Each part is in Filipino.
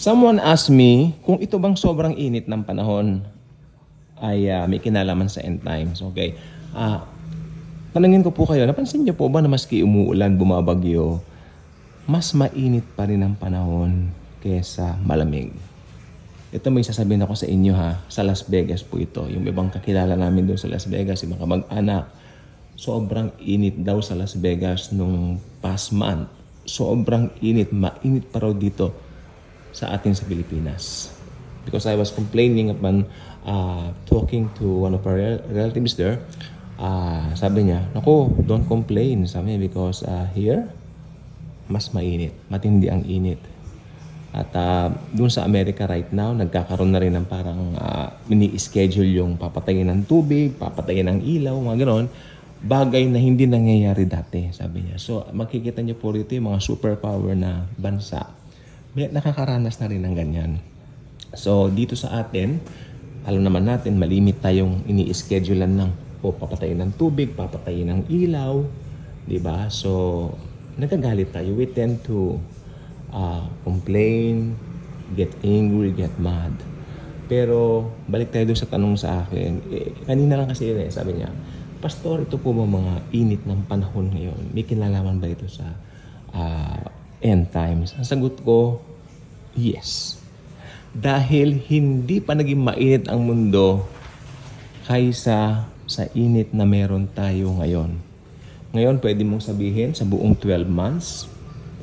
Someone asked me kung ito bang sobrang init ng panahon ay may kinalaman sa end times. Okay. Tanungin ko po kayo, napansin niyo po ba na maski umuulan, bumabagyo, mas mainit pa rin ang panahon kesa malamig? Ito may sasabihin ako sa inyo sa Las Vegas po ito. Yung ibang kakilala namin doon sa Las Vegas, yung mga kamag-anak, sobrang init daw sa Las Vegas nung past month. Sobrang init, mainit pa raw dito sa atin sa Pilipinas. Because I was complaining upon talking to one of our relatives there. Sabi niya, naku, don't complain. Sabi niya, because here, mas mainit. Matindi ang init. At doon sa Amerika right now, nagkakaroon na rin ng parang mini-schedule yung papatayin ng tubig, papatayin ng ilaw, mga ganon. Bagay na hindi nangyayari dati, sabi niya. So, makikita niyo po rito yung mga superpower na bansa. May nakakaranas na rin ng ganyan. So, dito sa atin, alam naman natin, malimit tayong ini-schedulean ng papatayin ng tubig, papatayin ng ilaw. Diba? So, nagagalit tayo. We tend to complain, get angry, get mad. Pero balik tayo doon sa tanong sa akin. Kanina lang kasi yun sabi niya, Pastor, ito po mga init ng panahon ngayon. May kinalaman ba ito sa end times? Ang sagot ko, yes. Dahil hindi pa naging mainit ang mundo kaysa sa init na meron tayo ngayon. Ngayon, pwede mong sabihin sa buong 12 months,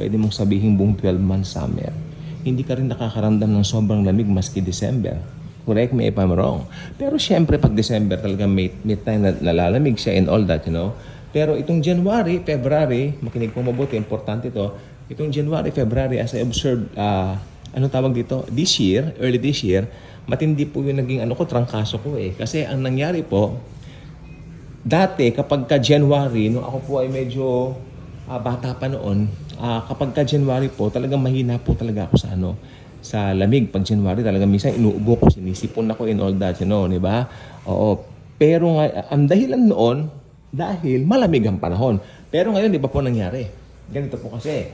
pwede mong sabihin buong 12 months summer. Hindi ka rin nakakaramdam ng sobrang lamig maski December. Correct me if I'm wrong. Pero syempre, pag December talaga may time na nalalamig siya and all that, you know. Pero itong January, February, makinig po mabuti, importante ito. Itong January, February, as I observed, tawag dito? Early this year, matindi po yung naging trangkaso ko eh. Kasi ang nangyari po, dati kapag ka January, nung ako po ay medyo bata pa noon, kapag ka January po, talagang mahina po talaga ako sa lamig. Pag January, talagang minsan inuubo ko, sinisipon ako in all that, you know, di ba? Oo. Pero ang dahilan noon, dahil malamig ang panahon. Pero ngayon, di ba po nangyari? Ganito po kasi,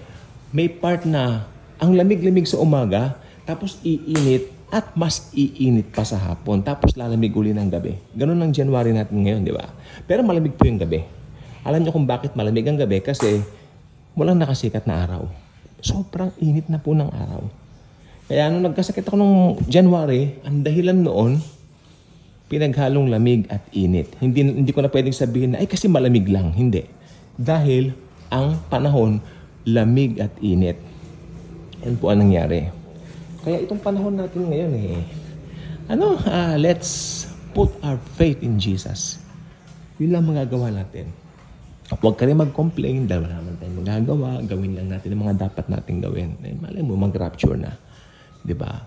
may part na ang lamig-lamig sa umaga, tapos iinit at mas iinit pa sa hapon, tapos lalamig uli ng gabi. Ganun ang January natin ngayon, di ba? Pero malamig po yung gabi. Alam niyo kung bakit malamig ang gabi? Kasi walang nakasikat na araw. Sobrang init na po ng araw. Kaya nung nagkasakit ako nung January, ang dahilan noon, pinaghalong lamig at init. Hindi ko na pwedeng sabihin na, ay kasi malamig lang. Hindi. Dahil ang panahon, lamig at init. Yan po ang nangyari. Kaya itong panahon natin ngayon let's put our faith in Jesus. Yun lang magagawa natin. Huwag ka rin mag-complain dahil wala naman tayong magagawa. Gawin lang natin ang mga dapat nating gawin. Malay mo, mag-rapture na. Diba?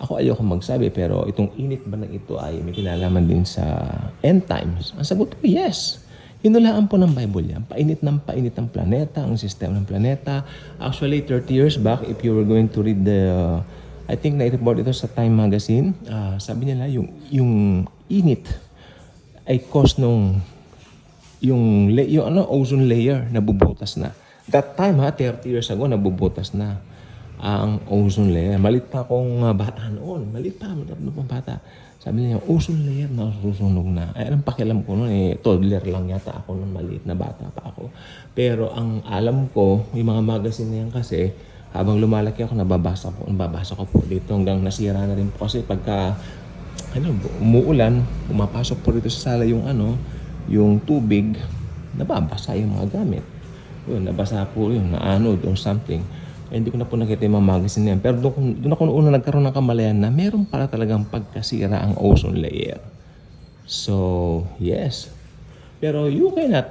Ako ayoko magsabi, pero itong init ba na ito ay may kinalaman din sa end times? Ang sagot ko, yes. Hinulaan po ng Bible yan. Painit ng planeta, ang sistema ng planeta. Actually, 30 years back, if you were going to read I think na-report ito sa Time Magazine, sabi nila, yung init ay cause nung ozone layer nabubutas na. That time 30 years ago, nabubutas na ang ozone layer. Malit pa akong bata noon. Malit pa bata. Sabi niya, ozone layer na susunog na. Ay, anong pakialam ko noon? Toddler lang yata ako nung maliit na bata pa ako. Pero ang alam ko, yung mga magazine na yan kasi, habang lumalaki ako, nababasa ko po dito hanggang nasira na rin po. Kasi pagka umuulan, pumapasok po dito sa sala yung tubig, nababasa yung mga gamit. Yun, nabasa po yun, naanod or something. Hindi ko na po nakita yung mga magazine yan. Pero doon ako una nagkaroon ng kamalayan na meron pala talagang pagkasira ang ozone layer. So, yes. Pero you cannot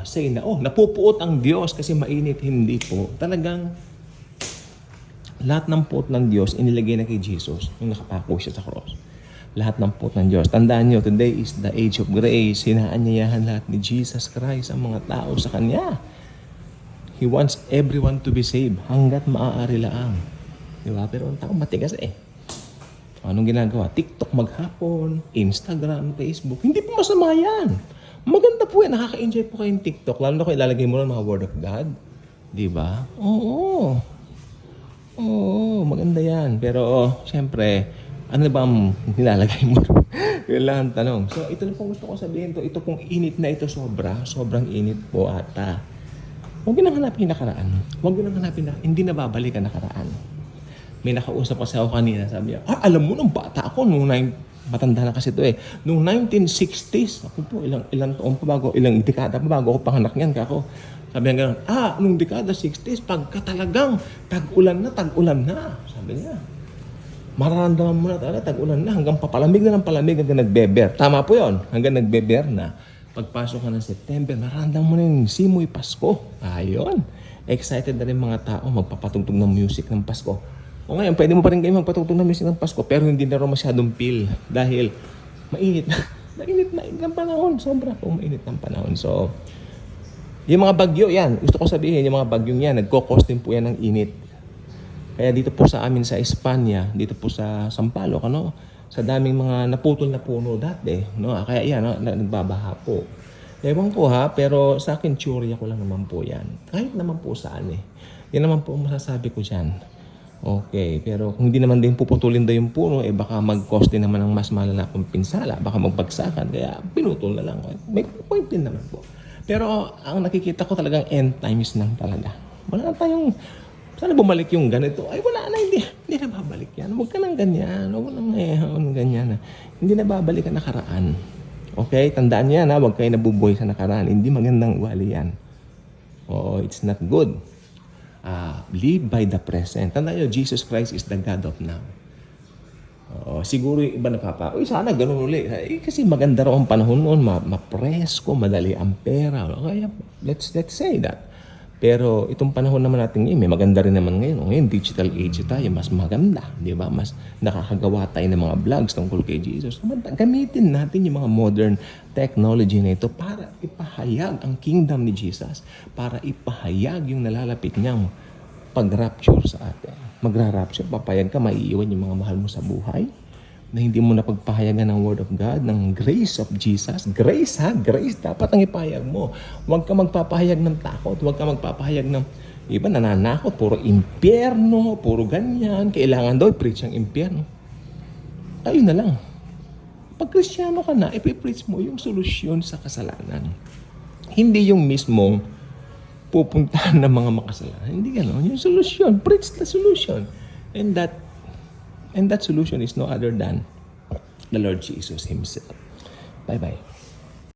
say na, napupuot ang Diyos kasi mainit. Hindi po. Talagang lahat ng puot ng Diyos inilagay na kay Jesus nung nakapako siya sa cross. Lahat ng puot ng Diyos. Tandaan nyo, today is the age of grace. Hinaanyayahan lahat ni Jesus Christ ang mga tao sa Kanya. He wants everyone to be saved hanggat maaari lang. Diba? Pero ang tao matigas Anong ginagawa? TikTok maghapon, Instagram, Facebook. Hindi po masama yan. Maganda po yan. Nakaka-enjoy po kayong TikTok. Lalo na kung ilalagay mo ng mga Word of God. Diba? Oo. maganda yan. Pero, syempre, ano ba ang nilalagay mo? Yun lang ang tanong. So, ito na pong gusto ko sabihin to. Ito pong init na ito sobrang init po ata. Huwag nyo nang hanapin yung nakaraan. Huwag nyo nang hanapin na, hindi na babalik ang nakaraan. May nakausap kasi ako kanina, sabi niya, alam mo, nung bata ako, matanda na kasi ito eh, noong 1960s, ako po, ilang taon pa bago, ilang dekada pa bago ako panganak niyan, kako. Sabi niya gano'n, nung dekada 60s, pagka talagang tag-ulan na, sabi niya. Mararamdaman mo na talaga, tag-ulan na, hanggang papalamig na ng palamig, hanggang nagbeber. Tama po yon, hanggang nagbeber na. Pagpasok ka ng September, mararamdaman mo na yung simoy Pasko. Ayun. Excited na rin mga tao magpapatugtog ng music ng Pasko. O ngayon, pwede mo pa rin kayo magpatugtog ng music ng Pasko, pero hindi na rin masyadong feel dahil mainit na. mainit ng panahon. Sobra po mainit ng panahon. So, yung mga bagyo, yan. Gusto ko sabihin, yung mga bagyong yan, nagkokos din po yan ng init. Kaya dito po sa amin sa Espanya, dito po sa Sampaloc, sa daming mga naputol na puno dati, kaya yan, nagbabaha po. Ewan ko pero sa akin, teorya ko lang naman po yan. Kahit naman po saan Yan naman po ang masasabi ko dyan. Okay, pero kung hindi naman din puputulin daw yung puno, baka mag-cause din naman ng mas malala kung pinsala, baka magbagsakan, kaya pinutol na lang. May point din naman po. Pero ang nakikita ko talagang end times lang talaga. Wala tayong, sana bumalik yung ganito. Ay, wala na, hindi na babalik yan. Huwag ka nang ganyan. Huwag nang ganyan. Hindi na babalik ang nakaraan. Okay? Tandaan niyo yan, huwag kayo nabubuhay sa nakaraan. Hindi magandang ugali yan. Oo, it's not good. Live by the present. Tandaan niyo, Jesus Christ is the God of now. Siguro yung iba sana ganun ulit. Kasi maganda raw ang panahon noon, mapresko, madali ang pera. Kaya, let's say that. Pero itong panahon naman natin ngayon, may maganda rin naman ngayon. Ngayon, digital age tayo, mas maganda. Di ba? Mas nakakagawa tayo ng mga vlogs tungkol kay Jesus. Gamitin natin yung mga modern technology na ito para ipahayag ang kingdom ni Jesus. Para ipahayag yung nalalapit niyang pag-rapture sa atin. Magra-rapture, papayag ka, maiiwan yung mga mahal mo sa buhay. Na hindi mo napagpahayagan ng Word of God, ng grace of Jesus. Grace grace. Dapat ang ipahayag mo. Huwag ka magpapahayag ng takot. Huwag ka magpapahayag ng, iba nananakot, puro impyerno, puro ganyan. Kailangan daw i-preach ang impyerno. Ayun na lang. Pag Kristiyano ka na, ipipreach mo yung solusyon sa kasalanan. Hindi yung mismong pupuntahan ng mga makasalanan. Hindi gano'n. Yung solusyon. Preach the solution. And that solution is no other than the Lord Jesus Himself. Bye-bye.